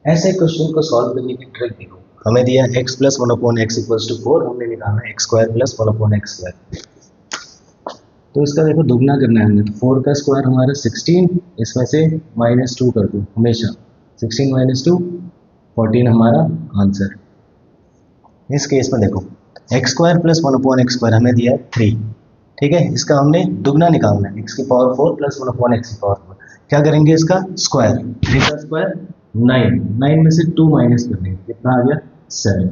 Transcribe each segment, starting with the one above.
ऐसे क्वेश्चन को सॉल्व करने की ट्रिक देखो, हमें दिया x प्लस 1/x=4, हमने निकालना x square plus 1/x square. तो इसका देखो दुगना करना है हमने, तो 4 का स्क्वायर हमारा 16, इसमें से -2 कर दो हमेशा, 16 - 2 14 हमारा आंसर। इस केस में देखो x square plus 1/x square हमें दिया है 3, ठीक है, इसका हमने दुगना निकालना है, x की पावर 4 प्लस 1/x की पावर 4। क्या करेंगे इसका स्क्वायर, 3 का स्क्वायर 9, 9 में से 2 माइनस कर देंगे, कितना आ गया 7।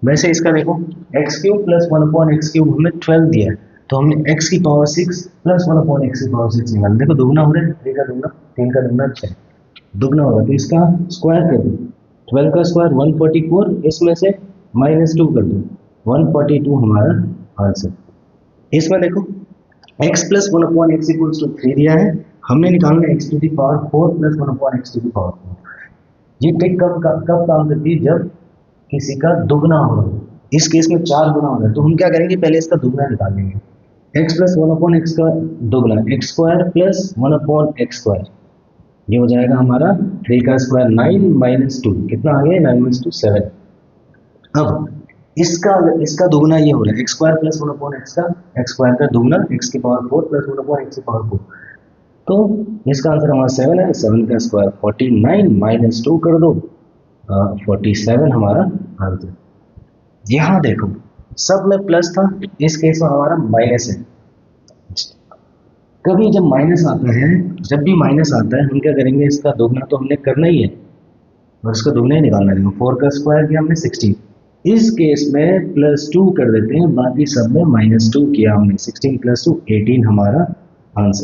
वैसे इसका देखो x³ प्लस 1/x³ हमें 12 दिया है, तो हमने x की पावर 6 प्लस 1/x की पावर 6 निकाल, देखो दुगना हो रहा है, 3 का दुगना 3 का दुगना 6 दुगना होगा, तो इसका स्क्वायर कर दो, 12 का स्क्वायर 144, इसमें से -2 कर दो, 142 हमारा आंसर। इसमें देखो x प्लस 1/x=3 दिया है, हमने निकालना है x टू दी पावर 4 प्लस 1/x टू दी पावर 4। ये ट्रिक कब काम करती है, जब किसी का दुगना हो रहा है, इस केस में 4 गुना हो रहा है, तो हम क्या करेंगे पहले इसका दुगना निकाल लेंगे, x प्लस 1/x का दुगना x square plus 1/x square, ये हो जाएगा हमारा 3 का स्क्वायर 9 - 2, कितना आ गया 9 - 2 7। अब इसका दुगना ये हो रहा है x स्क्वायर प्लस 1/x का, x स्क्वायर का दुगना x की पावर 4 प्लस 1/x की पावर 4, तो इसका आंसर हमारा 7 है, 7 का स्क्वायर 49 - 2 कर दो, 47 हमारा आंसर। यहाँ देखो सब में प्लस था, इस केस में हमारा माइनस है। कभी जब माइनस आता है, जब भी माइनस आता है हम क्या करेंगे, इसका दोगुना तो हमने करना ही है और इसका दोगुना ही निकालना है। 4 का स्क्वायर किया हमने 16, इस केस में +2 कर देते हैं, बाकी सब में -2 किया हमने, 16 + 2 18 हमारा आंसर।